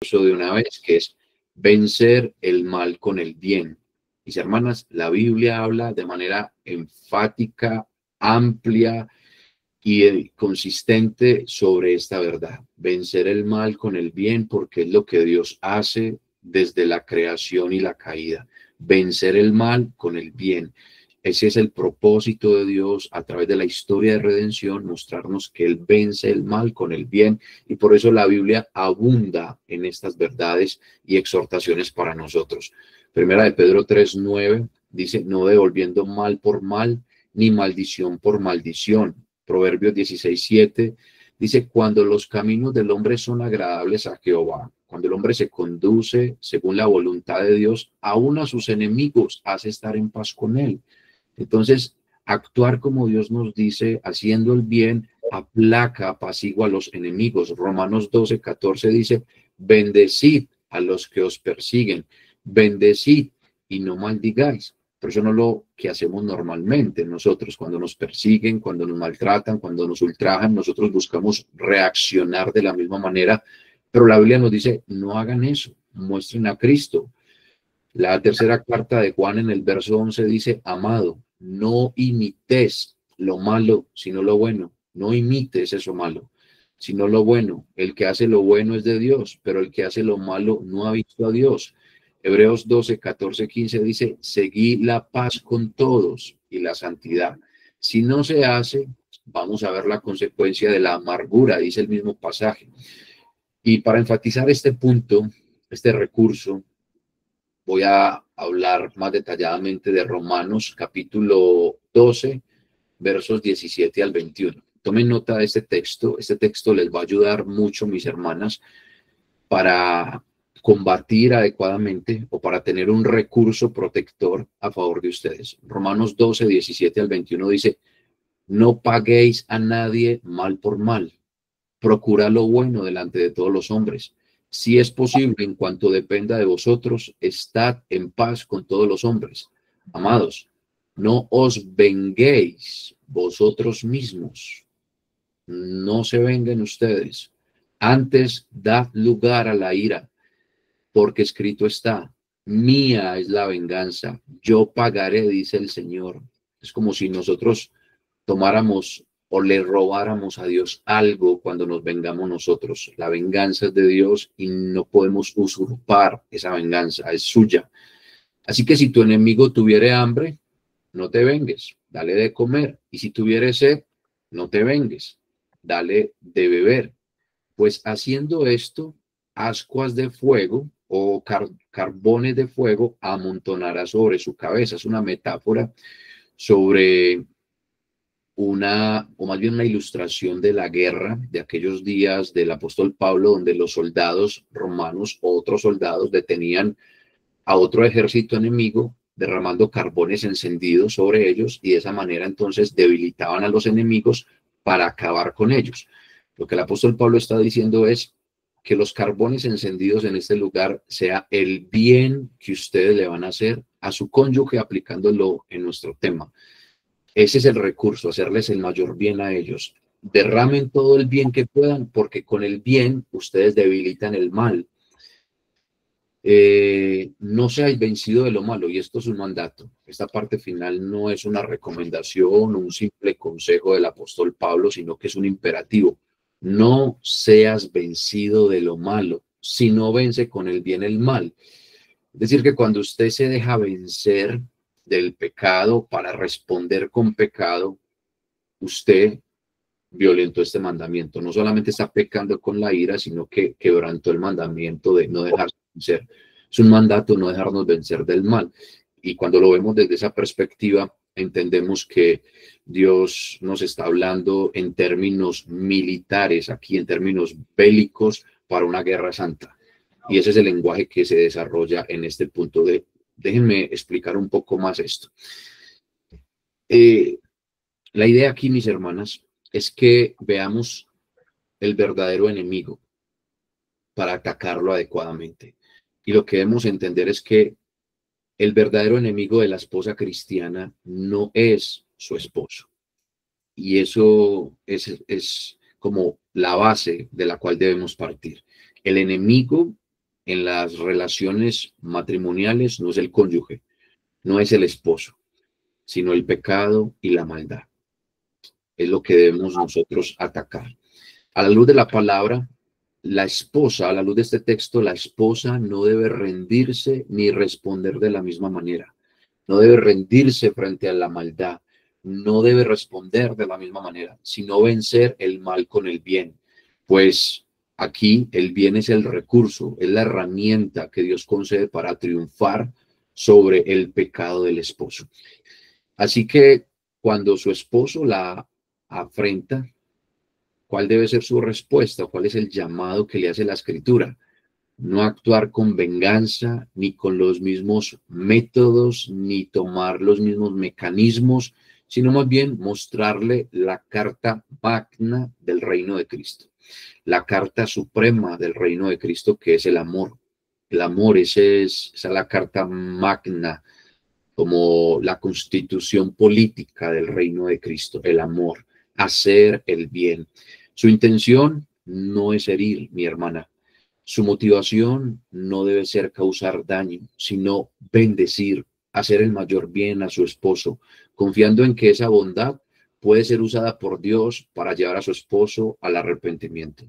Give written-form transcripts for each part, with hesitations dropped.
de una vez, que es vencer el mal con el bien. Mis hermanas, la Biblia habla de manera enfática, amplia y consistente sobre esta verdad. Vencer el mal con el bien, porque es lo que Dios hace desde la creación y la caída. Vencer el mal con el bien. Ese es el propósito de Dios a través de la historia de redención, mostrarnos que Él vence el mal con el bien, y por eso la Biblia abunda en estas verdades y exhortaciones para nosotros. Primera de Pedro 3:9 dice: no devolviendo mal por mal, ni maldición por maldición. Proverbios 16:7 dice: cuando los caminos del hombre son agradables a Jehová, cuando el hombre se conduce según la voluntad de Dios, aún a sus enemigos hace estar en paz con él. Entonces, actuar como Dios nos dice, haciendo el bien, aplaca, apacigua a los enemigos. Romanos 12:14 dice: bendecid a los que os persiguen, bendecid y no maldigáis. Pero eso no es lo que hacemos normalmente. Nosotros, cuando nos persiguen, cuando nos maltratan, cuando nos ultrajan, nosotros buscamos reaccionar de la misma manera. Pero la Biblia nos dice: no hagan eso, muestren a Cristo. La tercera carta de Juan en el verso 11 dice: amado, no imites lo malo, sino lo bueno. No imites eso malo, sino lo bueno. El que hace lo bueno es de Dios, pero el que hace lo malo no ha visto a Dios. Hebreos 12:14-15 dice: seguid la paz con todos y la santidad. Si no se hace, vamos a ver la consecuencia de la amargura, dice el mismo pasaje. Y para enfatizar este punto, este recurso, voy a hablar más detalladamente de Romanos capítulo 12, versos 17 al 21. Tomen nota de este texto. Este texto les va a ayudar mucho, mis hermanas, para combatir adecuadamente o para tener un recurso protector a favor de ustedes. Romanos 12, 17 al 21 dice: no paguéis a nadie mal por mal. Procura lo bueno delante de todos los hombres. Si es posible, en cuanto dependa de vosotros, estad en paz con todos los hombres. Amados, no os venguéis vosotros mismos. No se vengan ustedes. Antes, dad lugar a la ira, porque escrito está: mía es la venganza, yo pagaré, dice el Señor. Es como si nosotros tomáramos o le robáramos a Dios algo cuando nos vengamos nosotros. La venganza es de Dios y no podemos usurpar esa venganza, es suya. Así que si tu enemigo tuviere hambre, no te vengues, dale de comer. Y si tuviere sed, no te vengues, dale de beber. Pues haciendo esto, ascuas de fuego o carbones de fuego amontonará sobre su cabeza. Es una metáfora sobre o más bien una ilustración de la guerra de aquellos días del apóstol Pablo, donde los soldados romanos o otros soldados detenían a otro ejército enemigo, derramando carbones encendidos sobre ellos, y de esa manera entonces debilitaban a los enemigos para acabar con ellos. Lo que el apóstol Pablo está diciendo es que los carbones encendidos en este lugar sea el bien que ustedes le van a hacer a su cónyuge, aplicándolo en nuestro tema. Ese es el recurso, hacerles el mayor bien a ellos. Derramen todo el bien que puedan, porque con el bien ustedes debilitan el mal. No seáis vencido de lo malo, y esto es un mandato. Esta parte final no es una recomendación o un simple consejo del apóstol Pablo, sino que es un imperativo. No seas vencido de lo malo, sino vence con el bien el mal. Es decir, que cuando usted se deja vencer del pecado para responder con pecado, usted violentó este mandamiento. No solamente está pecando con la ira, sino que quebrantó el mandamiento de no dejarse vencer. Es un mandato no dejarnos vencer del mal. Y cuando lo vemos desde esa perspectiva, entendemos que Dios nos está hablando en términos militares, aquí en términos bélicos, para una guerra santa. Y ese es el lenguaje que se desarrolla en este punto de... Déjenme explicar un poco más esto. La idea aquí, mis hermanas, es que veamos el verdadero enemigo para atacarlo adecuadamente. Y lo que debemos entender es que el verdadero enemigo de la esposa cristiana no es su esposo. Y eso es como la base de la cual debemos partir. El enemigo en las relaciones matrimoniales no es el cónyuge, no es el esposo, sino el pecado y la maldad. Es lo que debemos nosotros atacar. A la luz de la palabra, la esposa, a la luz de este texto, la esposa no debe rendirse ni responder de la misma manera. No debe rendirse frente a la maldad. No debe responder de la misma manera, sino vencer el mal con el bien. Pues aquí el bien es el recurso, es la herramienta que Dios concede para triunfar sobre el pecado del esposo. Así que cuando su esposo la afrenta, ¿cuál debe ser su respuesta? ¿Cuál es el llamado que le hace la Escritura? No actuar con venganza, ni con los mismos métodos, ni tomar los mismos mecanismos, sino más bien mostrarle la carta magna del reino de Cristo, la carta suprema del reino de Cristo, que es el amor. El amor, esa es la carta magna, como la constitución política del reino de Cristo, el amor, hacer el bien. Su intención no es herir, mi hermana. Su motivación no debe ser causar daño, sino bendecir, hacer el mayor bien a su esposo, confiando en que esa bondad puede ser usada por Dios para llevar a su esposo al arrepentimiento.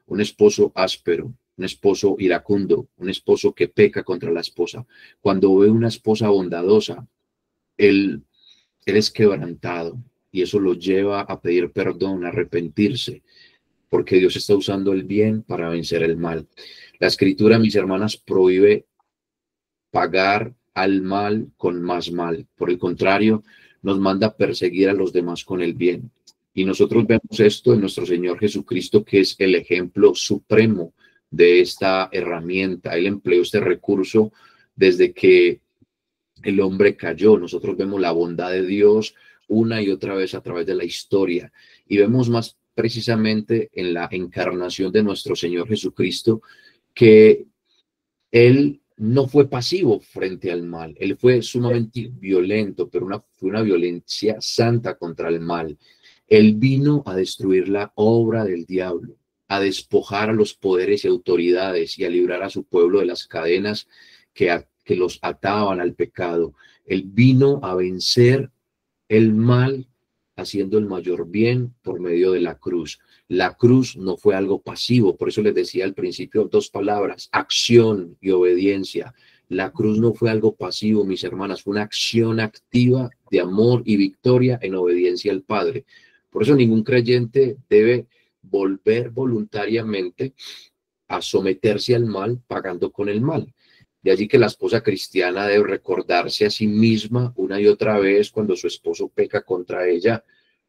Un esposo áspero, un esposo iracundo, un esposo que peca contra la esposa. Cuando ve una esposa bondadosa, él es quebrantado y eso lo lleva a pedir perdón, a arrepentirse, porque Dios está usando el bien para vencer el mal. La Escritura, mis hermanas, prohíbe pagar al mal con más mal. Por el contrario, nos manda perseguir a los demás con el bien. Y nosotros vemos esto en nuestro Señor Jesucristo, que es el ejemplo supremo de esta herramienta. Él empleó este recurso desde que el hombre cayó. Nosotros vemos la bondad de Dios una y otra vez a través de la historia. Y vemos más precisamente en la encarnación de nuestro Señor Jesucristo, que Él no fue pasivo frente al mal. Él fue sumamente violento, pero fue una violencia santa contra el mal. Él vino a destruir la obra del diablo, a despojar a los poderes y autoridades y a librar a su pueblo de las cadenas que los ataban al pecado. Él vino a vencer el mal haciendo el mayor bien por medio de la cruz. La cruz no fue algo pasivo, por eso les decía al principio dos palabras: acción y obediencia. La cruz no fue algo pasivo, mis hermanas, fue una acción activa de amor y victoria en obediencia al Padre. Por eso ningún creyente debe volver voluntariamente a someterse al mal pagando con el mal. De allí que la esposa cristiana debe recordarse a sí misma una y otra vez cuando su esposo peca contra ella: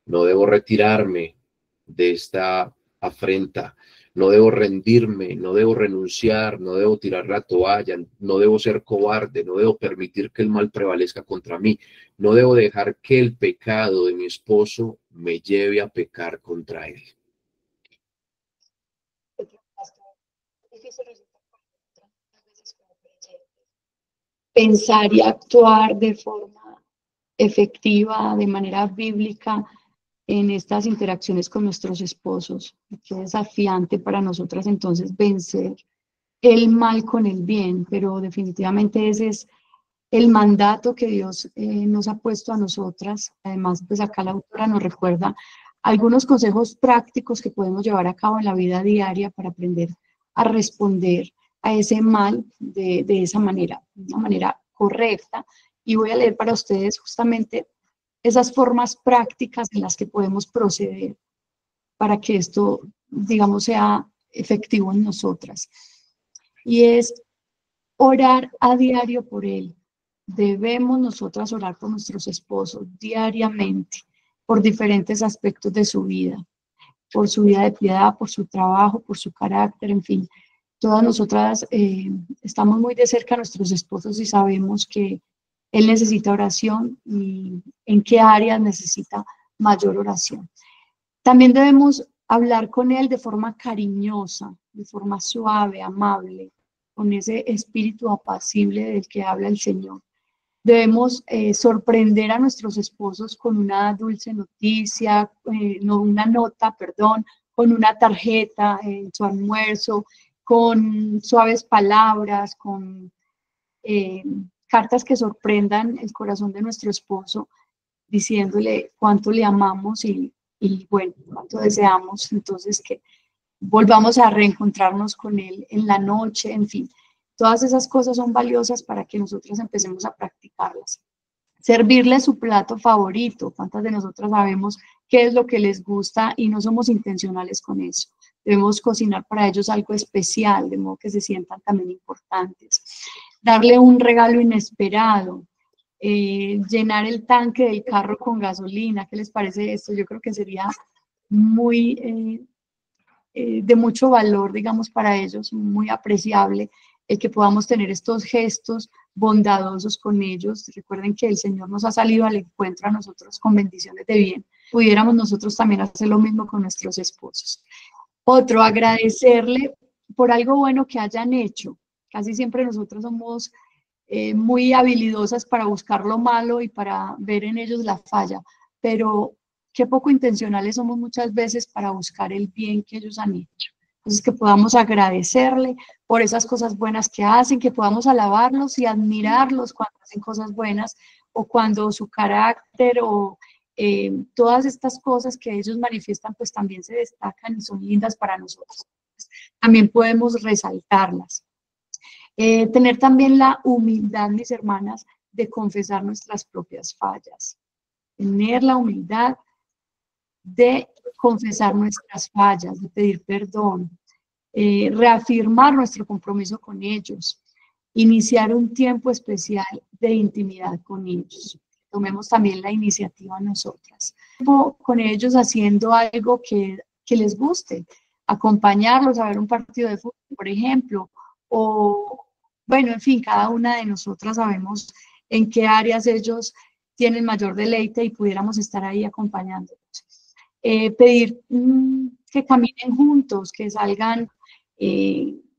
no debo retirarme de esta afrenta, no debo rendirme, no debo renunciar, no debo tirar la toalla, no debo ser cobarde, no debo permitir que el mal prevalezca contra mí, no debo dejar que el pecado de mi esposo me lleve a pecar contra él. Pensar y actuar de forma efectiva, de manera bíblica, en estas interacciones con nuestros esposos. Qué desafiante para nosotras entonces vencer el mal con el bien, pero definitivamente ese es el mandato que Dios nos ha puesto a nosotras. Además, pues acá la autora nos recuerda algunos consejos prácticos que podemos llevar a cabo en la vida diaria para aprender a responder a ese mal de esa manera, de una manera correcta. Y voy a leer para ustedes justamente esas formas prácticas en las que podemos proceder para que esto, digamos, sea efectivo en nosotras. Y es orar a diario por él. Debemos nosotras orar por nuestros esposos diariamente, por diferentes aspectos de su vida, por su vida de piedad, por su trabajo, por su carácter, en fin. Todas nosotras estamos muy de cerca a nuestros esposos y sabemos que él necesita oración y en qué áreas necesita mayor oración. También debemos hablar con él de forma cariñosa, de forma suave, amable, con ese espíritu apacible del que habla el Señor. Debemos sorprender a nuestros esposos con una dulce noticia, con una tarjeta en su almuerzo, con suaves palabras, con cartas que sorprendan el corazón de nuestro esposo, diciéndole cuánto le amamos y bueno, cuánto deseamos entonces que volvamos a reencontrarnos con él en la noche, en fin. Todas esas cosas son valiosas para que nosotros empecemos a practicarlas. Servirle su plato favorito. ¿Cuántas de nosotras sabemos qué es lo que les gusta y no somos intencionales con eso? Debemos cocinar para ellos algo especial, de modo que se sientan también importantes. Darle un regalo inesperado. Llenar el tanque del carro con gasolina. ¿Qué les parece esto? Yo creo que sería muy de mucho valor, digamos, para ellos, muy apreciable el que podamos tener estos gestos bondadosos con ellos. Recuerden que el Señor nos ha salido al encuentro a nosotros con bendiciones de bien. Pudiéramos nosotros también hacer lo mismo con nuestros esposos. Otro, agradecerle por algo bueno que hayan hecho. Casi siempre nosotros somos muy habilidosas para buscar lo malo y para ver en ellos la falla, pero qué poco intencionales somos muchas veces para buscar el bien que ellos han hecho. Entonces, que podamos agradecerle por esas cosas buenas que hacen, que podamos alabarlos y admirarlos cuando hacen cosas buenas o cuando su carácter o todas estas cosas que ellos manifiestan, pues también se destacan y son lindas para nosotros. También podemos resaltarlas. Tener también la humildad, mis hermanas, de confesar nuestras propias fallas. Tener la humildad de confesar nuestras fallas, de pedir perdón, reafirmar nuestro compromiso con ellos, iniciar un tiempo especial de intimidad con ellos. Tomemos también la iniciativa nosotras. Con ellos haciendo algo que les guste, acompañarlos a ver un partido de fútbol, por ejemplo, o bueno, en fin, cada una de nosotras sabemos en qué áreas ellos tienen mayor deleite y pudiéramos estar ahí acompañándolos. Pedir que caminen juntos, que salgan,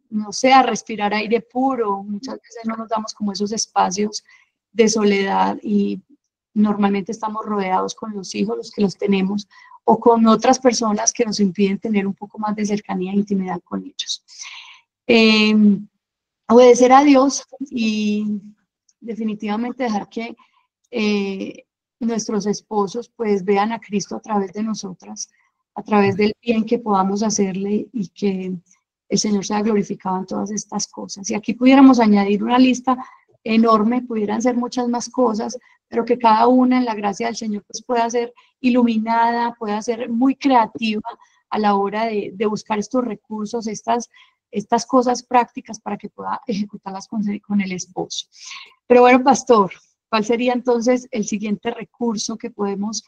no sé, a respirar aire puro. Muchas veces no nos damos como esos espacios de soledad y normalmente estamos rodeados con los hijos, los que los tenemos, o con otras personas que nos impiden tener un poco más de cercanía e intimidad con ellos. Obedecer a Dios y definitivamente dejar que nuestros esposos pues vean a Cristo a través de nosotras, a través del bien que podamos hacerle y que el Señor sea glorificado en todas estas cosas. Y aquí pudiéramos añadir una lista enorme, pudieran ser muchas más cosas, pero que cada una en la gracia del Señor pues pueda ser iluminada, pueda ser muy creativa a la hora de buscar estos recursos, estas cosas prácticas para que pueda ejecutarlas con el esposo. Pero bueno, pastor, ¿cuál sería entonces el siguiente recurso que podemos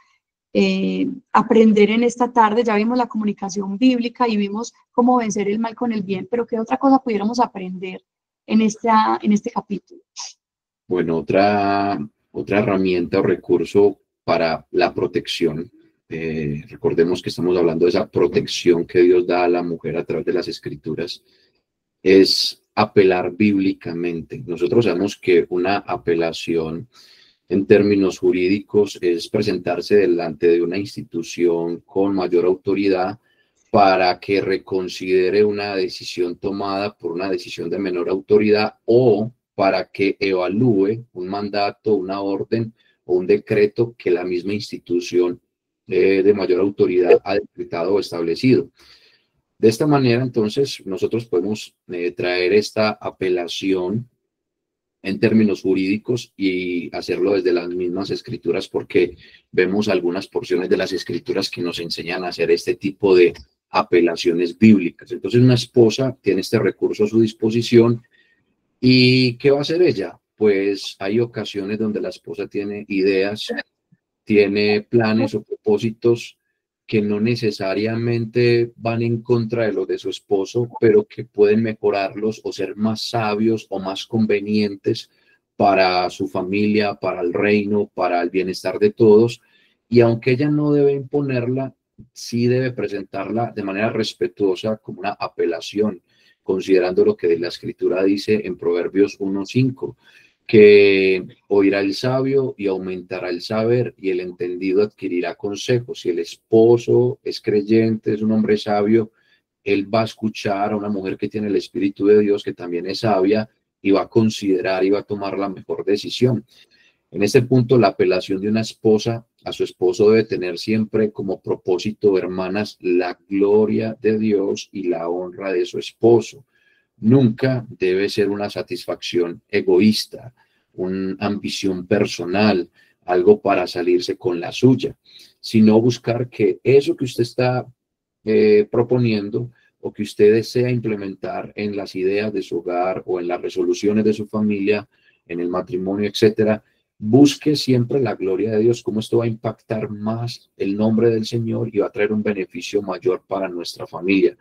aprender en esta tarde? Ya vimos la comunicación bíblica y vimos cómo vencer el mal con el bien, pero ¿qué otra cosa pudiéramos aprender en este capítulo? Bueno, otra herramienta o recurso para la protección. Recordemos que estamos hablando de esa protección que Dios da a la mujer a través de las Escrituras, es apelar bíblicamente. Nosotros sabemos que una apelación en términos jurídicos es presentarse delante de una institución con mayor autoridad para que reconsidere una decisión tomada por una decisión de menor autoridad o para que evalúe un mandato, una orden o un decreto que la misma institución de mayor autoridad ha decretado o establecido. De esta manera, entonces, nosotros podemos traer esta apelación en términos jurídicos y hacerlo desde las mismas Escrituras, porque vemos algunas porciones de las Escrituras que nos enseñan a hacer este tipo de apelaciones bíblicas. Entonces, una esposa tiene este recurso a su disposición. ¿Y qué va a hacer ella? Pues hay ocasiones donde la esposa tiene ideas, tiene planes o propósitos que no necesariamente van en contra de los de su esposo, pero que pueden mejorarlos o ser más sabios o más convenientes para su familia, para el reino, para el bienestar de todos. Y aunque ella no debe imponerla, sí debe presentarla de manera respetuosa como una apelación, considerando lo que la Escritura dice en Proverbios 1:5, que oirá el sabio y aumentará el saber, y el entendido adquirirá consejo. Si el esposo es creyente, es un hombre sabio, él va a escuchar a una mujer que tiene el Espíritu de Dios, que también es sabia, y va a considerar y va a tomar la mejor decisión. En este punto, la apelación de una esposa a su esposo debe tener siempre como propósito, hermanas, la gloria de Dios y la honra de su esposo. Nunca debe ser una satisfacción egoísta, una ambición personal, algo para salirse con la suya, sino buscar que eso que usted está proponiendo o que usted desea implementar en las ideas de su hogar o en las resoluciones de su familia, en el matrimonio, etcétera, busque siempre la gloria de Dios, cómo esto va a impactar más el nombre del Señor y va a traer un beneficio mayor para nuestra familia.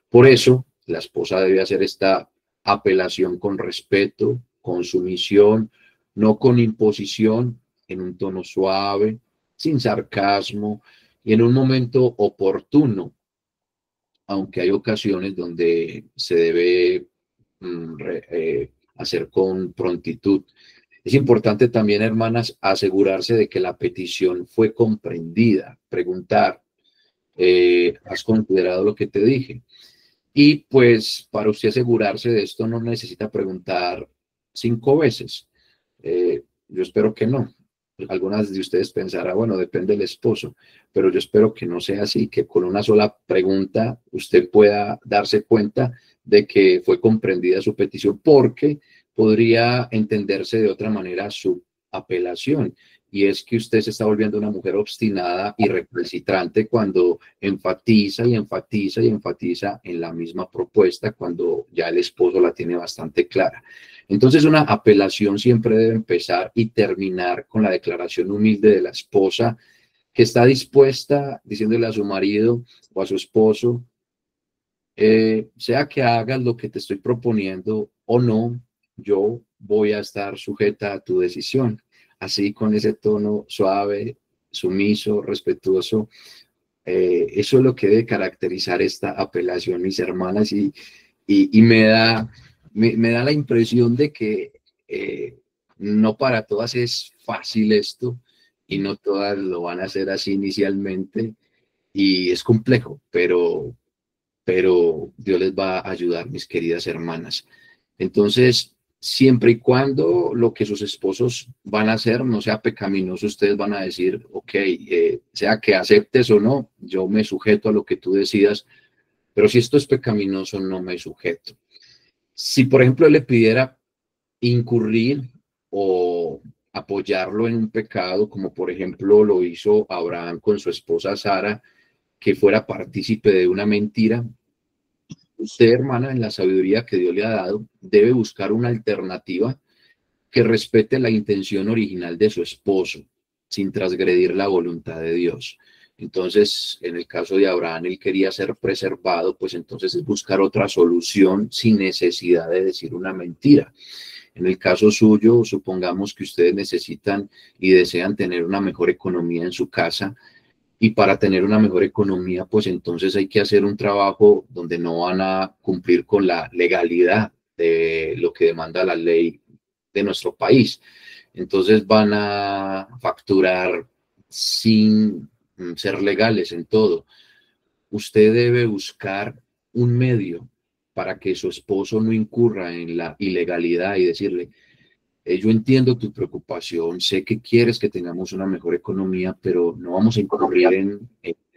Por eso, la esposa debe hacer esta apelación con respeto, con sumisión, no con imposición, en un tono suave, sin sarcasmo y en un momento oportuno, aunque hay ocasiones donde se debe hacer con prontitud. Es importante también, hermanas, asegurarse de que la petición fue comprendida, preguntar, ¿has considerado lo que te dije? Y pues para usted asegurarse de esto no necesita preguntar 5 veces. Yo espero que no. Algunas de ustedes pensarán, bueno, depende del esposo, pero yo espero que no sea así, que con una sola pregunta usted pueda darse cuenta de que fue comprendida su petición, porque podría entenderse de otra manera su apelación. Y es que usted se está volviendo una mujer obstinada y recalcitrante cuando enfatiza y enfatiza y enfatiza en la misma propuesta, cuando ya el esposo la tiene bastante clara. Entonces, una apelación siempre debe empezar y terminar con la declaración humilde de la esposa, que está dispuesta, diciéndole a su marido o a su esposo, sea que hagas lo que te estoy proponiendo o no, yo voy a estar sujeta a tu decisión. Así, con ese tono suave, sumiso, respetuoso. Eso es lo que debe caracterizar esta apelación, mis hermanas, y me da la impresión de que no para todas es fácil esto, y no todas lo van a hacer así inicialmente, y es complejo, pero Dios les va a ayudar, mis queridas hermanas. Entonces, siempre y cuando lo que sus esposos van a hacer no sea pecaminoso, ustedes van a decir, ok, sea que aceptes o no, yo me sujeto a lo que tú decidas, pero si esto es pecaminoso, no me sujeto. Si, por ejemplo, él le pidiera incurrir o apoyarlo en un pecado, como por ejemplo lo hizo Abraham con su esposa Sara, que fuera partícipe de una mentira, usted, hermana, en la sabiduría que Dios le ha dado, debe buscar una alternativa que respete la intención original de su esposo, sin transgredir la voluntad de Dios. Entonces, en el caso de Abraham, él quería ser preservado, pues entonces es buscar otra solución sin necesidad de decir una mentira. En el caso suyo, supongamos que ustedes necesitan y desean tener una mejor economía en su casa, y para tener una mejor economía, pues entonces hay que hacer un trabajo donde no van a cumplir con la legalidad de lo que demanda la ley de nuestro país. Entonces van a facturar sin ser legales en todo. Usted debe buscar un medio para que su esposo no incurra en la ilegalidad y decirle, yo entiendo tu preocupación, sé que quieres que tengamos una mejor economía, pero no vamos a incurrir en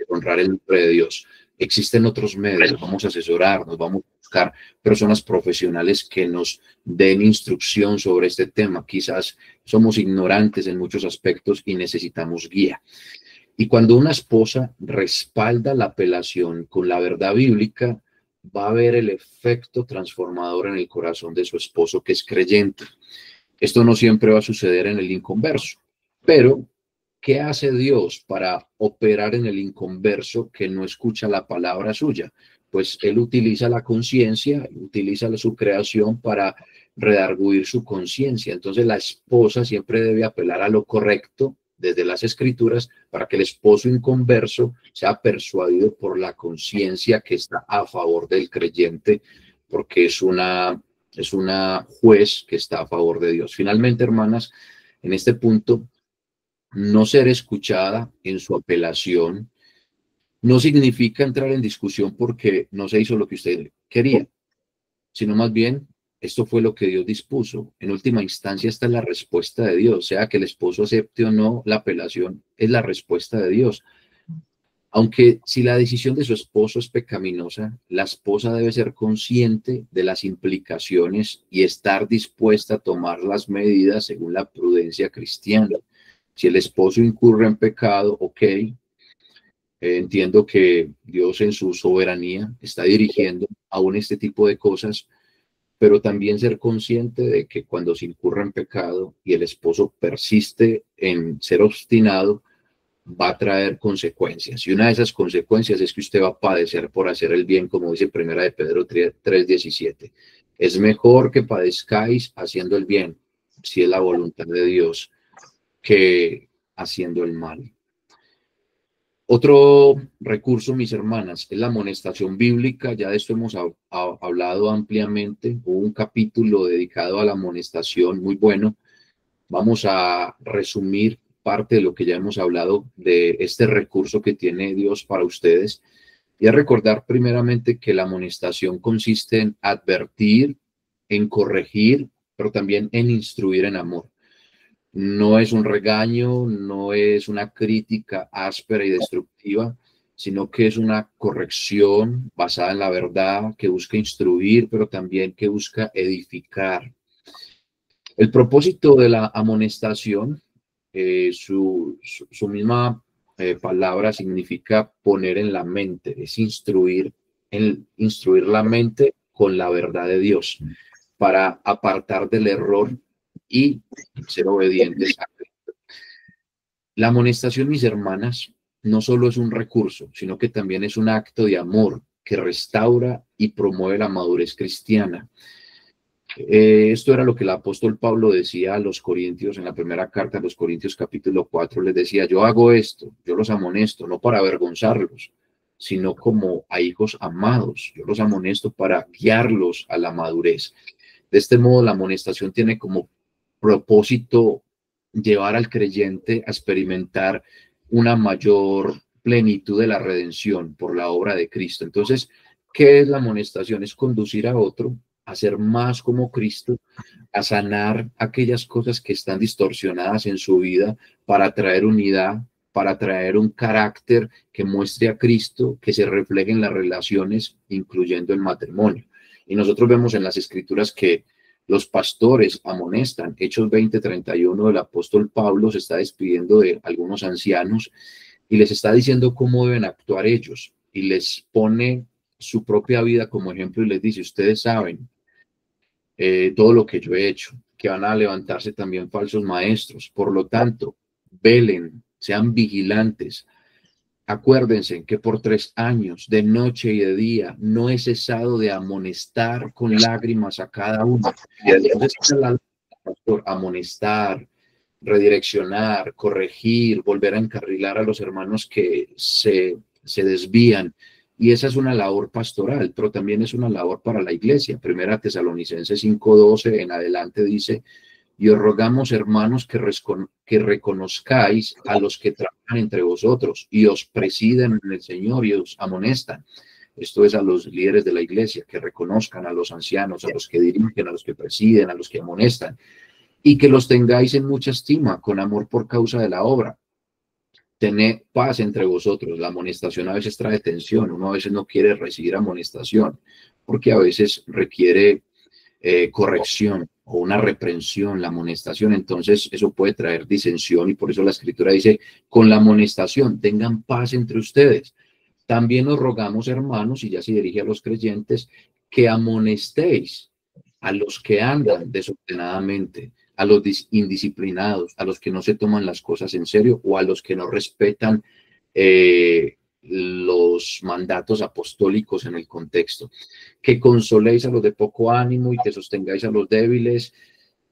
honrar el nombre de Dios. Existen otros medios, vamos a asesorarnos, vamos a buscar personas profesionales que nos den instrucción sobre este tema. Quizás somos ignorantes en muchos aspectos y necesitamos guía. Y cuando una esposa respalda la apelación con la verdad bíblica, va a haber el efecto transformador en el corazón de su esposo, que es creyente. Esto no siempre va a suceder en el inconverso, pero ¿qué hace Dios para operar en el inconverso que no escucha la palabra suya? Pues Él utiliza la conciencia, utiliza su creación para redarguir su conciencia. Entonces la esposa siempre debe apelar a lo correcto desde las escrituras para que el esposo inconverso sea persuadido por la conciencia que está a favor del creyente, porque es una juez que está a favor de Dios. Finalmente, hermanas, en este punto, no ser escuchada en su apelación no significa entrar en discusión porque no se hizo lo que usted quería, sino más bien esto fue lo que Dios dispuso. En última instancia, esta es la respuesta de Dios, sea que el esposo acepte o no la apelación, es la respuesta de Dios. Aunque si la decisión de su esposo es pecaminosa, la esposa debe ser consciente de las implicaciones y estar dispuesta a tomar las medidas según la prudencia cristiana. Si el esposo incurre en pecado, ok, entiendo que Dios en su soberanía está dirigiendo aún este tipo de cosas, pero también ser consciente de que cuando se incurre en pecado y el esposo persiste en ser obstinado, va a traer consecuencias. Y una de esas consecuencias es que usted va a padecer por hacer el bien, como dice Primera de Pedro 3:17. Es mejor que padezcáis haciendo el bien, si es la voluntad de Dios, que haciendo el mal. Otro recurso, mis hermanas, es la amonestación bíblica. Ya de esto hemos hablado ampliamente. Hubo un capítulo dedicado a la amonestación muy bueno. Vamos a resumir parte de lo que ya hemos hablado de este recurso que tiene Dios para ustedes. Y a recordar primeramente que la amonestación consiste en advertir, en corregir, pero también en instruir en amor. No es un regaño, no es una crítica áspera y destructiva, sino que es una corrección basada en la verdad, que busca instruir, pero también que busca edificar. El propósito de la amonestación, su misma palabra significa poner en la mente, es instruir la mente con la verdad de Dios para apartar del error y ser obedientes a Cristo. La amonestación, mis hermanas, no solo es un recurso, sino que también es un acto de amor que restaura y promueve la madurez cristiana. Esto era lo que el apóstol Pablo decía a los corintios en la primera carta a los Corintios capítulo 4, les decía, yo hago esto, yo los amonesto, no para avergonzarlos, sino como a hijos amados, yo los amonesto para guiarlos a la madurez. De este modo, la amonestación tiene como propósito llevar al creyente a experimentar una mayor plenitud de la redención por la obra de Cristo. Entonces, ¿qué es la amonestación? Es conducir a otro a ser más como Cristo, a sanar aquellas cosas que están distorsionadas en su vida para traer unidad, para traer un carácter que muestre a Cristo, que se refleje en las relaciones, incluyendo el matrimonio. Y nosotros vemos en las Escrituras que los pastores amonestan. Hechos 20:31 del apóstol Pablo se está despidiendo de algunos ancianos y les está diciendo cómo deben actuar ellos y les pone su propia vida como ejemplo y les dice, ustedes saben todo lo que yo he hecho, que van a levantarse también falsos maestros. Por lo tanto, velen, sean vigilantes. Acuérdense que por 3 años, de noche y de día, no he cesado de amonestar con lágrimas a cada uno. Entonces, pastor, amonestar, redireccionar, corregir, volver a encarrilar a los hermanos que se desvían. Y esa es una labor pastoral, pero también es una labor para la iglesia. Primera Tesalonicenses 5:12 en adelante dice, y os rogamos, hermanos, que reconozcáis a los que trabajan entre vosotros y os presiden en el Señor y os amonestan. Esto es a los líderes de la iglesia, que reconozcan a los ancianos, a los que dirigen, a los que presiden, a los que amonestan, y que los tengáis en mucha estima, con amor por causa de la obra. Tened paz entre vosotros. La amonestación a veces trae tensión. Uno a veces no quiere recibir amonestación, porque a veces requiere corrección o una reprensión, la amonestación. Entonces eso puede traer disensión y por eso la Escritura dice, con la amonestación tengan paz entre ustedes. También os rogamos, hermanos, y ya se dirige a los creyentes, que amonestéis a los que andan desordenadamente, a los indisciplinados, a los que no se toman las cosas en serio o a los que no respetan los mandatos apostólicos en el contexto. Que consoléis a los de poco ánimo y que sostengáis a los débiles.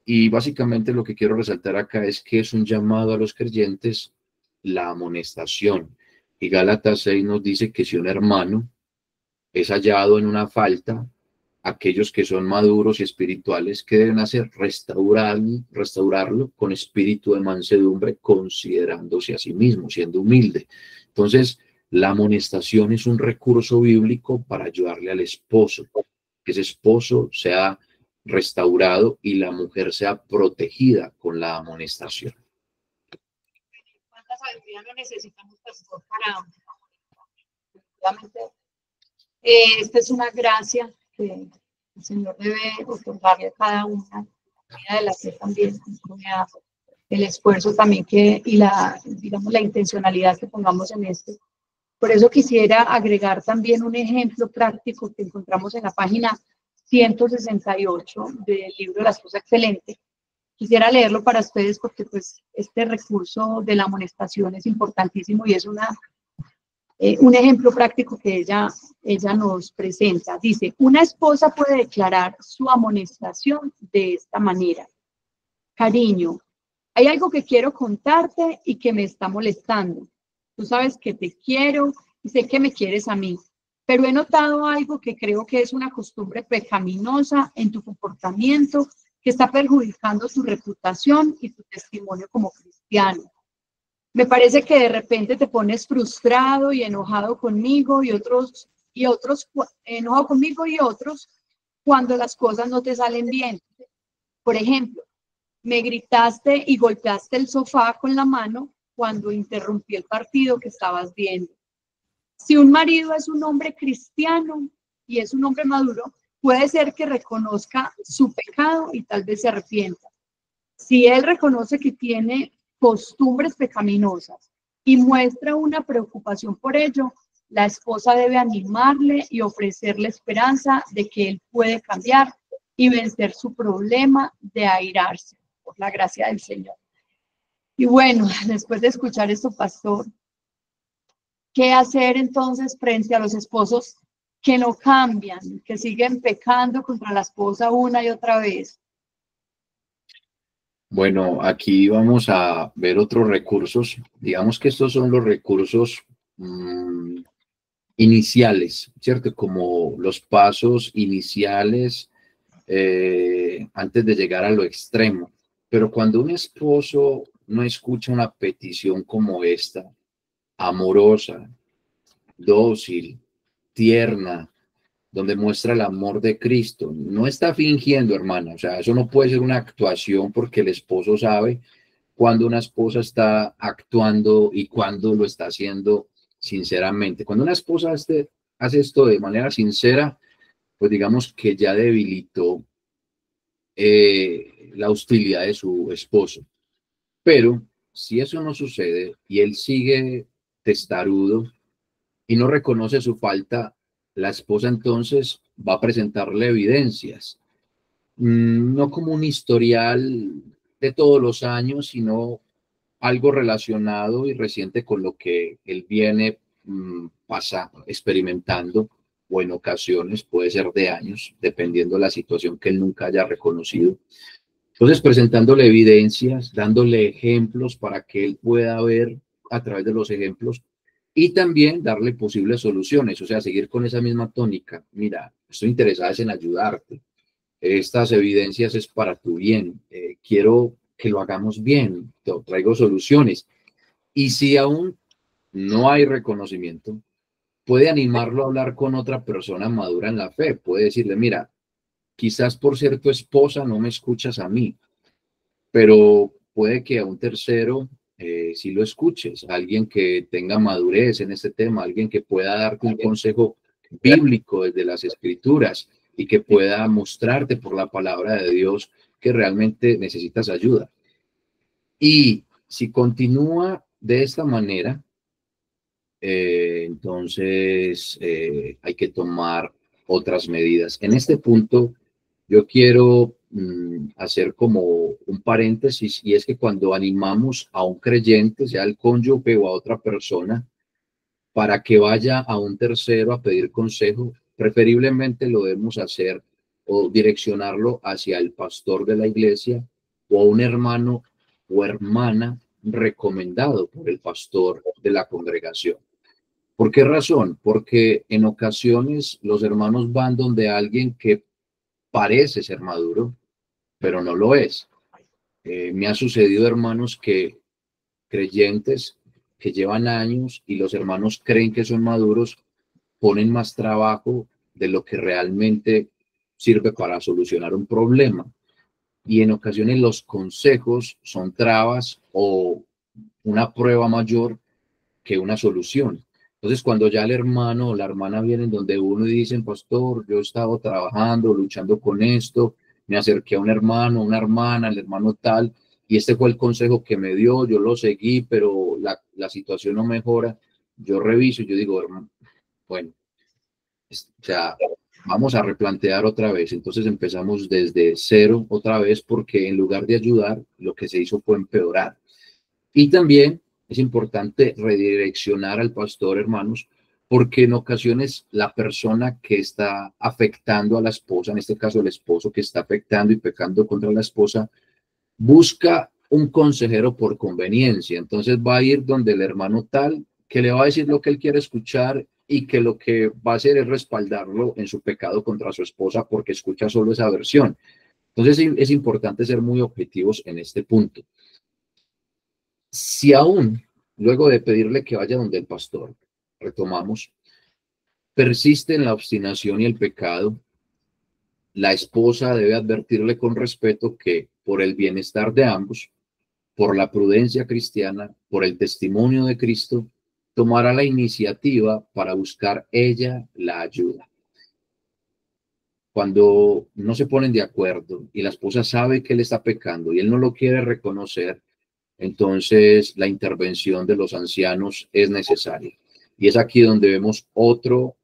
Y básicamente lo que quiero resaltar acá es que es un llamado a los creyentes la amonestación. Y Gálatas 6 nos dice que si un hermano es hallado en una falta, aquellos que son maduros y espirituales, ¿qué deben hacer? Restaurarlo con espíritu de mansedumbre, considerándose a sí mismo, siendo humilde. Entonces, La amonestación es un recurso bíblico para ayudarle al esposo, que ese esposo sea restaurado y la mujer sea protegida con la amonestación. ¿Cuánta sabiduría no necesitamos, pastor, para obviamente, esta es una gracia que el Señor debe otorgarle a cada una, de la fe también, el esfuerzo también y digamos, la intencionalidad que pongamos en esto. Por eso quisiera agregar también un ejemplo práctico que encontramos en la página 168 del libro de La Esposa Excelente. Quisiera leerlo para ustedes porque pues este recurso de la amonestación es importantísimo y es un ejemplo práctico que ella nos presenta. Dice, una esposa puede declarar su amonestación de esta manera. Cariño, hay algo que quiero contarte y que me está molestando. Tú sabes que te quiero y sé que me quieres a mí, pero he notado algo que creo que es una costumbre pecaminosa en tu comportamiento que está perjudicando tu reputación y tu testimonio como cristiano. Me parece que de repente te pones frustrado y enojado conmigo y otros enojado conmigo y otros cuando las cosas no te salen bien. Por ejemplo, me gritaste y golpeaste el sofá con la mano cuando interrumpí el partido que estabas viendo. Si un marido es un hombre cristiano y es un hombre maduro, puede ser que reconozca su pecado y tal vez se arrepienta. Si él reconoce que tiene costumbres pecaminosas y muestra una preocupación por ello, la esposa debe animarle y ofrecerle esperanza de que él puede cambiar y vencer su problema de airarse, por la gracia del Señor. Y bueno, después de escuchar esto, pastor, ¿qué hacer entonces frente a los esposos que no cambian, que siguen pecando contra la esposa una y otra vez? Bueno, aquí vamos a ver otros recursos. Digamos que estos son los recursos iniciales, ¿cierto? Como los pasos iniciales antes de llegar a lo extremo. Pero cuando un esposo no escucha una petición como esta, amorosa, dócil, tierna, donde muestra el amor de Cristo. No está fingiendo, hermana. O sea, eso no puede ser una actuación porque el esposo sabe cuando una esposa está actuando y cuando lo está haciendo sinceramente. Cuando una esposa hace esto de manera sincera, pues digamos que ya debilitó la hostilidad de su esposo. Pero si eso no sucede y él sigue testarudo y no reconoce su falta, la esposa entonces va a presentarle evidencias, no como un historial de todos los años, sino algo relacionado y reciente con lo que él viene experimentando, o en ocasiones puede ser de años, dependiendo de la situación que él nunca haya reconocido. Entonces, presentándole evidencias, dándole ejemplos para que él pueda ver a través de los ejemplos y también darle posibles soluciones, o sea, seguir con esa misma tónica. Mira, estoy interesada en ayudarte. Estas evidencias es para tu bien. Quiero que lo hagamos bien. Te traigo soluciones. Y si aún no hay reconocimiento, puede animarlo a hablar con otra persona madura en la fe. Puede decirle, mira, quizás por ser tu esposa no me escuchas a mí, pero puede que a un tercero sí lo escuches, alguien que tenga madurez en este tema, alguien que pueda darte un consejo bíblico desde las escrituras y que pueda mostrarte por la palabra de Dios que realmente necesitas ayuda. Y si continúa de esta manera, entonces hay que tomar otras medidas. En este punto, yo quiero hacer como un paréntesis, y es que cuando animamos a un creyente, sea el cónyuge o a otra persona, para que vaya a un tercero a pedir consejo, preferiblemente lo debemos hacer o direccionarlo hacia el pastor de la iglesia o a un hermano o hermana recomendado por el pastor de la congregación. ¿Por qué razón? Porque en ocasiones los hermanos van donde alguien que parece ser maduro, pero no lo es. Me ha sucedido, hermanos, que creyentes que llevan años y los hermanos creen que son maduros, ponen más trabajo de lo que realmente sirve para solucionar un problema. Y en ocasiones los consejos son trabas o una prueba mayor que una solución. Entonces, cuando ya el hermano o la hermana vienen donde uno y dicen, pastor, yo he estado trabajando, luchando con esto, me acerqué a un hermano, una hermana, el hermano tal, y este fue el consejo que me dio, yo lo seguí, pero la situación no mejora, yo reviso y yo digo, hermano, bueno, o sea, vamos a replantear otra vez. Entonces empezamos desde cero otra vez porque en lugar de ayudar, lo que se hizo fue empeorar. Y también es importante redireccionar al pastor, hermanos, porque en ocasiones la persona que está afectando a la esposa, en este caso el esposo que está afectando y pecando contra la esposa, busca un consejero por conveniencia. Entonces va a ir donde el hermano tal, que le va a decir lo que él quiere escuchar y que lo que va a hacer es respaldarlo en su pecado contra su esposa porque escucha solo esa versión. Entonces es importante ser muy objetivos en este punto. Si aún, luego de pedirle que vaya donde el pastor, retomamos, persiste en la obstinación y el pecado, la esposa debe advertirle con respeto que por el bienestar de ambos, por la prudencia cristiana, por el testimonio de Cristo, tomará la iniciativa para buscar ella la ayuda. Cuando no se ponen de acuerdo y la esposa sabe que él está pecando y él no lo quiere reconocer, entonces la intervención de los ancianos es necesaria. Y es aquí donde vemos otro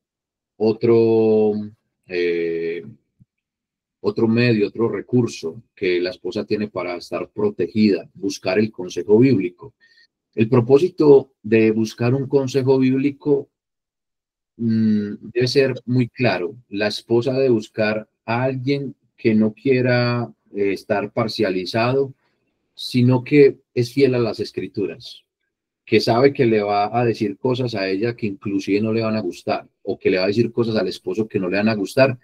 medio, otro recurso que la esposa tiene para estar protegida, buscar el consejo bíblico. El propósito de buscar un consejo bíblico debe ser muy claro. La esposa debe buscar a alguien que no quiera estar parcializado, sino que es fiel a las escrituras, que sabe que le va a decir cosas a ella que inclusive no le van a gustar, o que le va a decir cosas al esposo que no le van a gustar,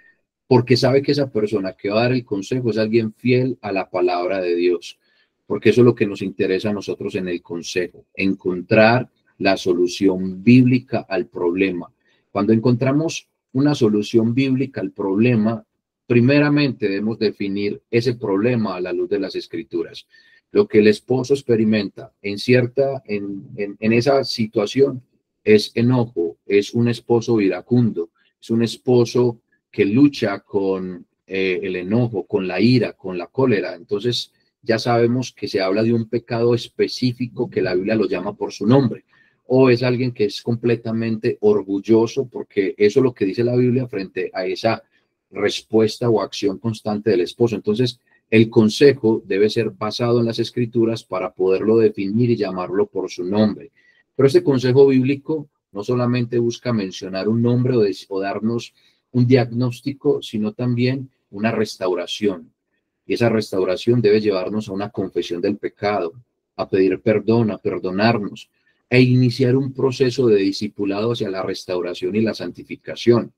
porque sabe que esa persona que va a dar el consejo es alguien fiel a la palabra de Dios, porque eso es lo que nos interesa a nosotros en el consejo, encontrar la solución bíblica al problema. Cuando encontramos una solución bíblica al problema, primeramente debemos definir ese problema a la luz de las escrituras. Lo que el esposo experimenta en esa situación es enojo, es un esposo iracundo, es un esposo que lucha con el enojo, con la ira, con la cólera. Entonces ya sabemos que se habla de un pecado específico que la Biblia lo llama por su nombre. O es alguien que es completamente orgulloso, porque eso es lo que dice la Biblia frente a esa respuesta o acción constante del esposo. Entonces, el consejo debe ser basado en las escrituras para poderlo definir y llamarlo por su nombre. Pero este consejo bíblico no solamente busca mencionar un nombre o darnos un diagnóstico, sino también una restauración. Y esa restauración debe llevarnos a una confesión del pecado, a pedir perdón, a perdonarnos e iniciar un proceso de discipulado hacia la restauración y la santificación.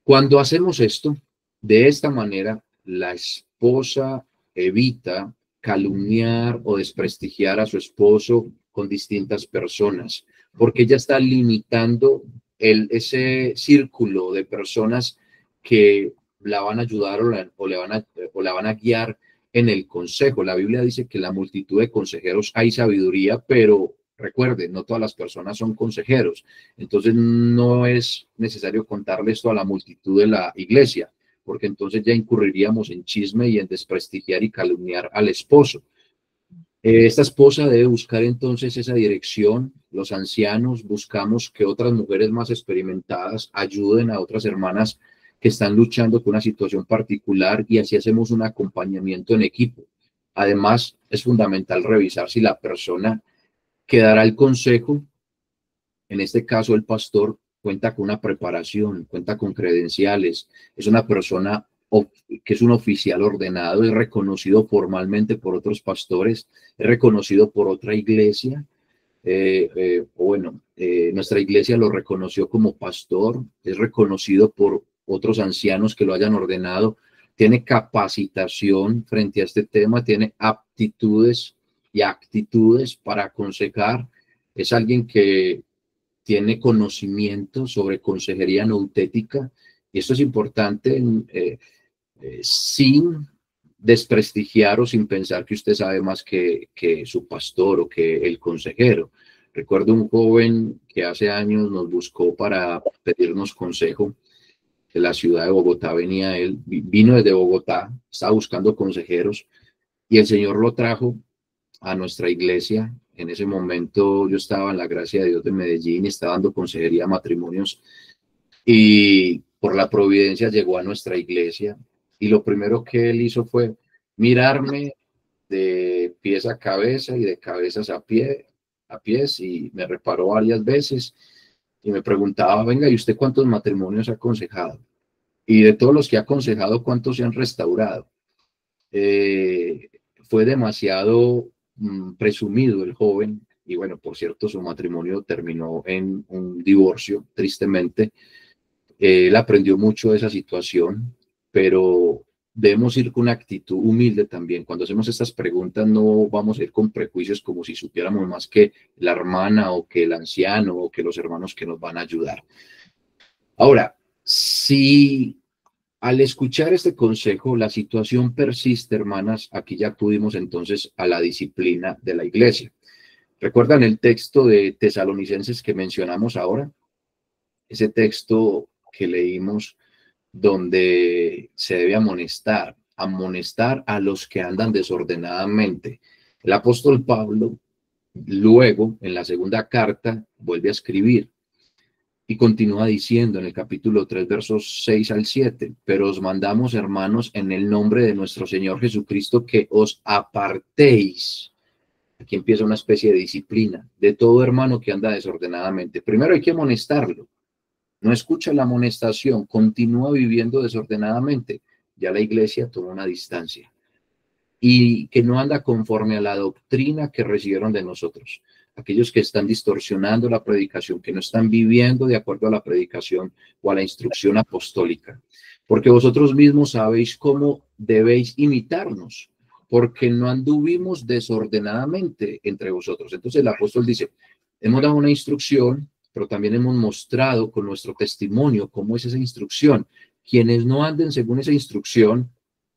Cuando hacemos esto, de esta manera, la esposa evita calumniar o desprestigiar a su esposo con distintas personas, porque ella está limitando ese círculo de personas que la van a ayudar o la van a guiar en el consejo. La Biblia dice que en la multitud de consejeros hay sabiduría, pero recuerden, no todas las personas son consejeros. Entonces no es necesario contarle esto a la multitud de la iglesia, porque entonces ya incurriríamos en chisme y en desprestigiar y calumniar al esposo. Esta esposa debe buscar entonces esa dirección. Los ancianos buscamos que otras mujeres más experimentadas ayuden a otras hermanas que están luchando con una situación particular y así hacemos un acompañamiento en equipo. Además, es fundamental revisar si la persona que dará el consejo, en este caso el pastor, cuenta con una preparación, cuenta con credenciales, es una persona que es un oficial ordenado, es reconocido formalmente por otros pastores, es reconocido por otra iglesia. Nuestra iglesia lo reconoció como pastor, es reconocido por otros ancianos que lo hayan ordenado, tiene capacitación frente a este tema, tiene aptitudes y actitudes para aconsejar. es alguien que tiene conocimiento sobre consejería noutética, y esto es importante, sin desprestigiar o sin pensar que usted sabe más que su pastor o que el consejero. Recuerdo un joven que hace años nos buscó para pedirnos consejo. De la ciudad de Bogotá venía él, vino desde Bogotá, estaba buscando consejeros y el Señor lo trajo a nuestra iglesia. En ese momento yo estaba en la gracia de Dios de Medellín y estaba dando consejería a matrimonios, y por la providencia llegó a nuestra iglesia, y lo primero que él hizo fue mirarme de pies a cabeza y de cabezas a pies, y me reparó varias veces y me preguntaba: venga, ¿y usted cuántos matrimonios ha aconsejado? Y de todos los que ha aconsejado, ¿cuántos se han restaurado? Eh, Fue demasiado presumido el joven, y bueno, por cierto, su matrimonio terminó en un divorcio, tristemente. Él aprendió mucho de esa situación, pero debemos ir con una actitud humilde también. Cuando hacemos estas preguntas, no vamos a ir con prejuicios como si supiéramos más que la hermana o que el anciano o que los hermanos que nos van a ayudar. Ahora, si al escuchar este consejo la situación persiste, hermanas, aquí ya acudimos entonces a la disciplina de la iglesia. ¿Recuerdan el texto de Tesalonicenses que mencionamos ahora? Ese texto que leímos, donde se debe amonestar a los que andan desordenadamente. El apóstol Pablo luego, en la segunda carta, vuelve a escribir y continúa diciendo en el capítulo 3, versos 6 al 7: pero os mandamos, hermanos, en el nombre de nuestro Señor Jesucristo, que os apartéis. Aquí empieza una especie de disciplina de todo hermano que anda desordenadamente. Primero hay que amonestarlo. No escucha la amonestación, continúa viviendo desordenadamente. Ya la iglesia toma una distancia. Y que no anda conforme a la doctrina que recibieron de nosotros. Aquellos que están distorsionando la predicación, que no están viviendo de acuerdo a la predicación o a la instrucción apostólica. Porque vosotros mismos sabéis cómo debéis imitarnos, porque no anduvimos desordenadamente entre vosotros. Entonces el apóstol dice: hemos dado una instrucción, pero también hemos mostrado con nuestro testimonio cómo es esa instrucción. Quienes no anden según esa instrucción,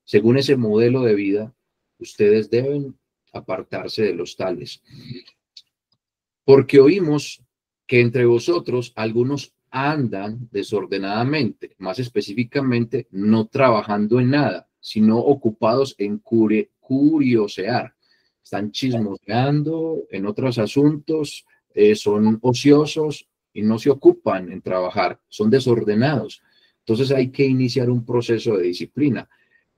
según ese modelo de vida, ustedes deben apartarse de los tales. Porque oímos que entre vosotros algunos andan desordenadamente, más específicamente no trabajando en nada, sino ocupados en curiosear. Están chismoseando en otros asuntos, son ociosos y no se ocupan en trabajar, son desordenados. Entonces hay que iniciar un proceso de disciplina.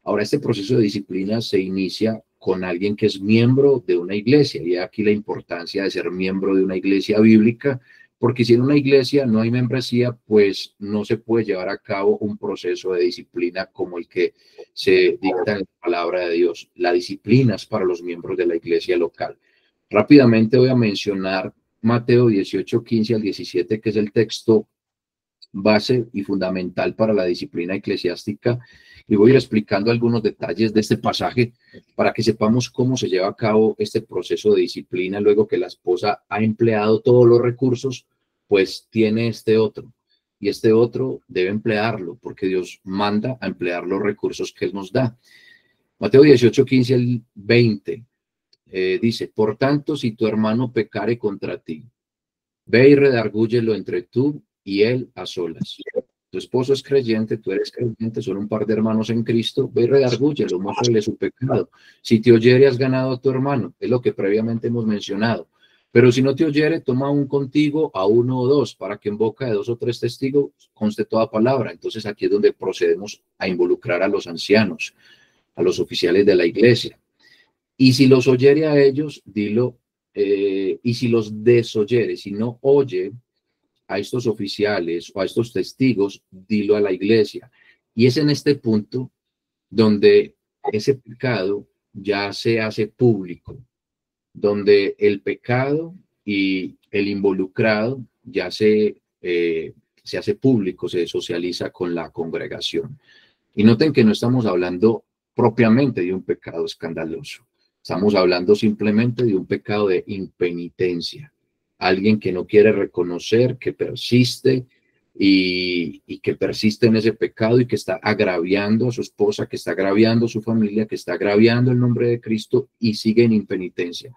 Ahora, este proceso de disciplina se inicia con alguien que es miembro de una iglesia, y aquí la importancia de ser miembro de una iglesia bíblica, porque si en una iglesia no hay membresía, pues no se puede llevar a cabo un proceso de disciplina como el que se dicta en la palabra de Dios. La disciplina es para los miembros de la iglesia local. Rápidamente voy a mencionar Mateo 18, 15 al 17, que es el texto base y fundamental para la disciplina eclesiástica, y voy a ir explicando algunos detalles de este pasaje para que sepamos cómo se lleva a cabo este proceso de disciplina luego que la esposa ha empleado todos los recursos, pues tiene este otro, y este otro debe emplearlo porque Dios manda a emplear los recursos que Él nos da. Mateo 18, 15 al 20 dice: por tanto, si tu hermano pecare contra ti, ve y redargúyelo entre tú y él a solas. Tu esposo es creyente, tú eres creyente, son un par de hermanos en Cristo, ve y redargúyelo, muéstrale su pecado. Si te oyere, has ganado a tu hermano, es lo que previamente hemos mencionado. Pero si no te oyere, toma un contigo, a uno o dos, para que en boca de dos o tres testigos conste toda palabra. Entonces aquí es donde procedemos a involucrar a los ancianos, a los oficiales de la iglesia. Y si los oyere a ellos, dilo, y si los desoyere, si no oye a estos oficiales o a estos testigos, dilo a la iglesia. Y es en este punto donde ese pecado ya se hace público, donde el pecado y el involucrado ya se hace público, se socializa con la congregación. Y noten que no estamos hablando propiamente de un pecado escandaloso. Estamos hablando simplemente de un pecado de impenitencia. alguien que no quiere reconocer, que persiste y que persiste en ese pecado y que está agraviando a su esposa, que está agraviando a su familia, que está agraviando el nombre de Cristo y sigue en impenitencia.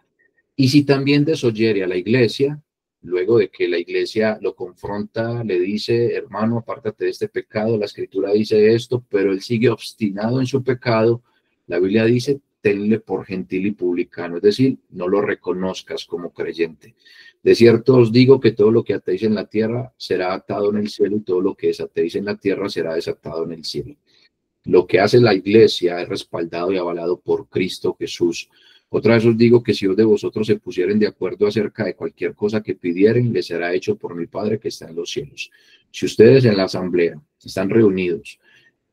Y si también desoyere a la iglesia, luego de que la iglesia lo confronta, le dice, hermano, apártate de este pecado, la escritura dice esto, pero él sigue obstinado en su pecado, la Biblia dice, tenle por gentil y publicano, es decir, no lo reconozcas como creyente. De cierto os digo que todo lo que atéis en la tierra será atado en el cielo y todo lo que desatéis en la tierra será desatado en el cielo. Lo que hace la iglesia es respaldado y avalado por Cristo Jesús. Otra vez os digo que si os de vosotros se pusieren de acuerdo acerca de cualquier cosa que pidieren, les será hecho por mi Padre que está en los cielos. Si ustedes en la asamblea están reunidos,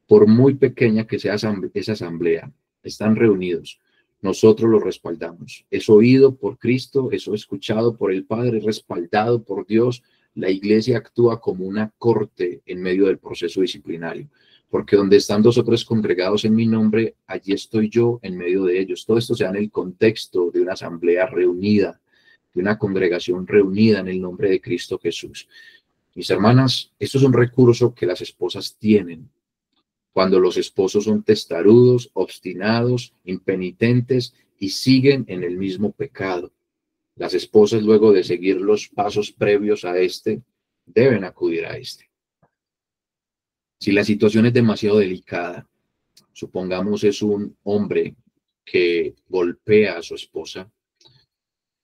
por muy pequeña que sea esa asamblea, están reunidos, nosotros los respaldamos. Es oído por Cristo, es escuchado por el Padre, respaldado por Dios. La iglesia actúa como una corte en medio del proceso disciplinario, porque donde están dos o tres congregados en mi nombre, allí estoy yo en medio de ellos. Todo esto se da en el contexto de una asamblea reunida, de una congregación reunida en el nombre de Cristo Jesús. Mis hermanas, esto es un recurso que las esposas tienen cuando los esposos son testarudos, obstinados, impenitentes y siguen en el mismo pecado. Las esposas, luego de seguir los pasos previos a este, deben acudir a este. Si la situación es demasiado delicada, supongamos es un hombre que golpea a su esposa,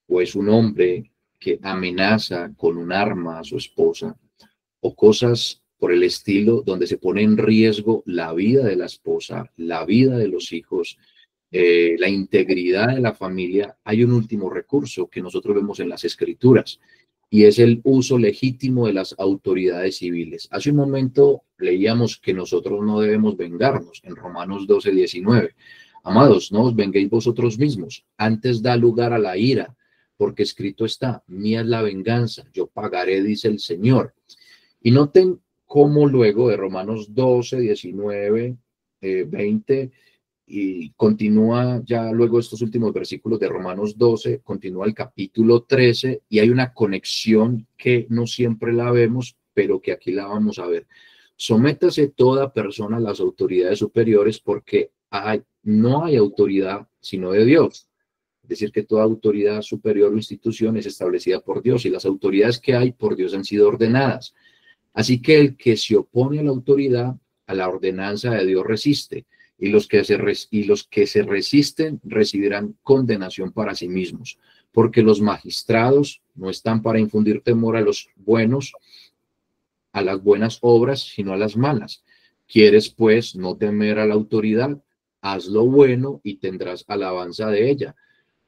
o es un hombre que amenaza con un arma a su esposa, o cosas por el estilo donde se pone en riesgo la vida de la esposa, la vida de los hijos, la integridad de la familia, hay un último recurso que nosotros vemos en las Escrituras y es el uso legítimo de las autoridades civiles. Hace un momento leíamos que nosotros no debemos vengarnos en Romanos 12:19. Amados, no os venguéis vosotros mismos, antes da lugar a la ira, porque escrito está, mía es la venganza, yo pagaré, dice el Señor. Y noten cómo luego de Romanos 12:19, 20, y continúa ya luego estos últimos versículos de Romanos 12, continúa el capítulo 13 y hay una conexión que no siempre la vemos, pero que aquí la vamos a ver. Sométase toda persona a las autoridades superiores porque no hay autoridad sino de Dios. Es decir, que toda autoridad superior o institución es establecida por Dios y las autoridades que hay por Dios han sido ordenadas. Así que el que se opone a la autoridad, a la ordenanza de Dios resiste, y los que se resisten recibirán condenación para sí mismos, porque los magistrados no están para infundir temor a los buenos, a las buenas obras, sino a las malas. ¿Quieres, pues, no temer a la autoridad? Haz lo bueno y tendrás alabanza de ella,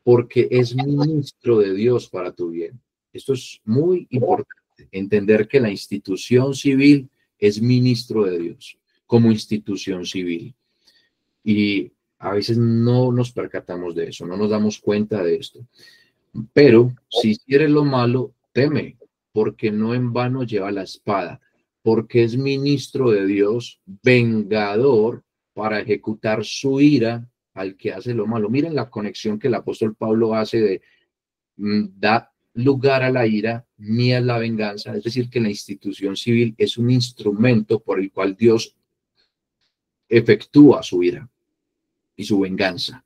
porque es ministro de Dios para tu bien. Esto es muy importante, entender que la institución civil es ministro de Dios como institución civil. Y a veces no nos percatamos de eso, no nos damos cuenta de esto. Pero si quieres lo malo, teme, porque no en vano lleva la espada, porque es ministro de Dios, vengador para ejecutar su ira al que hace lo malo. Miren la conexión que el apóstol Pablo hace de da lugar a la ira, mía es la venganza, es decir, que la institución civil es un instrumento por el cual Dios efectúa su ira y su venganza.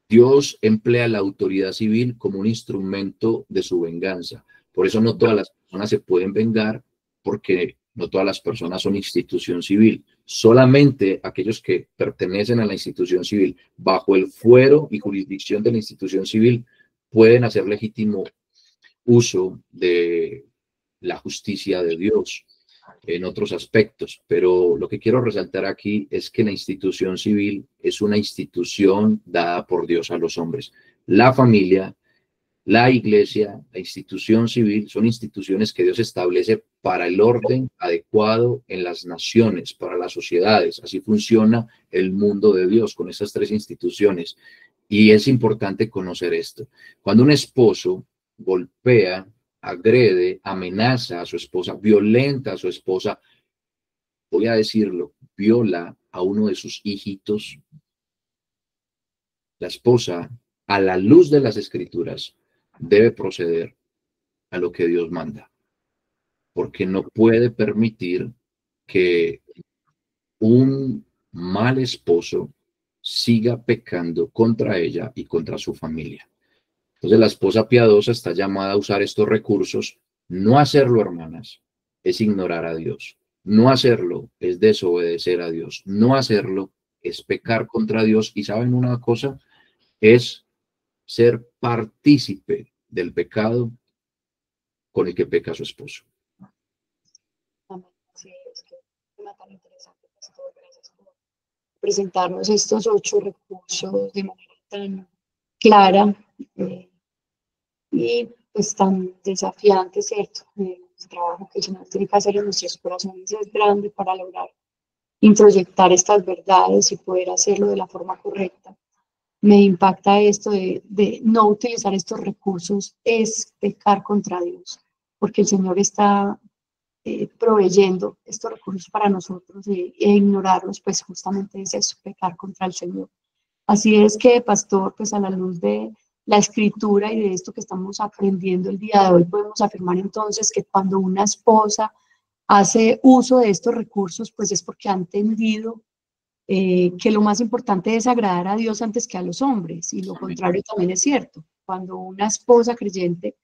Dios emplea la autoridad civil como un instrumento de su venganza. Por eso no todas las personas se pueden vengar, porque no todas las personas son institución civil. Solamente aquellos que pertenecen a la institución civil, bajo el fuero y jurisdicción de la institución civil, pueden hacer legítimo uso de la justicia de Dios en otros aspectos, pero lo que quiero resaltar aquí es que la institución civil es una institución dada por Dios a los hombres. La familia, la iglesia, la institución civil son instituciones que Dios establece para el orden adecuado en las naciones, para las sociedades. Así funciona el mundo de Dios con estas tres instituciones. Y es importante conocer esto. Cuando un esposo golpea, agrede, amenaza a su esposa, violenta a su esposa, voy a decirlo, viola a uno de sus hijitos, la esposa, a la luz de las Escrituras, debe proceder a lo que Dios manda, porque no puede permitir que un mal esposo siga pecando contra ella y contra su familia. Entonces la esposa piadosa está llamada a usar estos recursos. No hacerlo, hermanas, es ignorar a Dios. No hacerlo es desobedecer a Dios. No hacerlo es pecar contra Dios. Y saben una cosa, es ser partícipe del pecado con el que peca su esposo. Sí, es que tema tan interesante, pastor. Gracias por presentarnos estos 8 recursos de manera tan clara y pues tan desafiante, ¿cierto? El trabajo que el Señor tiene que hacer en nuestros corazones es grande para lograr introyectar estas verdades y poder hacerlo de la forma correcta. Me impacta esto de no utilizar estos recursos, es pecar contra Dios, porque el Señor está proveyendo estos recursos para nosotros e ignorarlos, pues justamente es eso, pecar contra el Señor. Así es que, pastor, pues a la luz de la escritura y de esto que estamos aprendiendo el día de hoy, podemos afirmar entonces que cuando una esposa hace uso de estos recursos, pues es porque ha entendido que lo más importante es agradar a Dios antes que a los hombres, y lo contrario también es cierto. Cuando una esposa creyente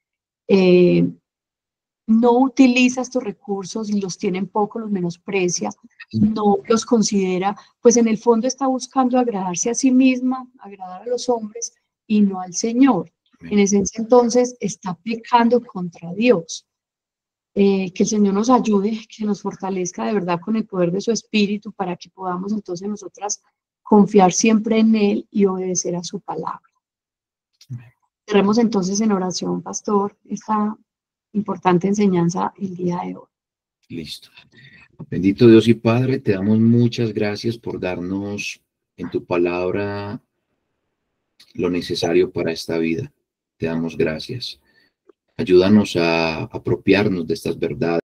no utiliza estos recursos y los tiene en poco, los menosprecia, no los considera, pues en el fondo está buscando agradarse a sí misma, agradar a los hombres y no al Señor. En esencia, entonces, está pecando contra Dios. Que el Señor nos ayude, que nos fortalezca de verdad con el poder de su Espíritu para que podamos entonces nosotras confiar siempre en Él y obedecer a su palabra. Cerremos entonces en oración, pastor, esta importante enseñanza el día de hoy. Listo. Bendito Dios y Padre, te damos muchas gracias por darnos en tu palabra lo necesario para esta vida. Te damos gracias. Ayúdanos a apropiarnos de estas verdades.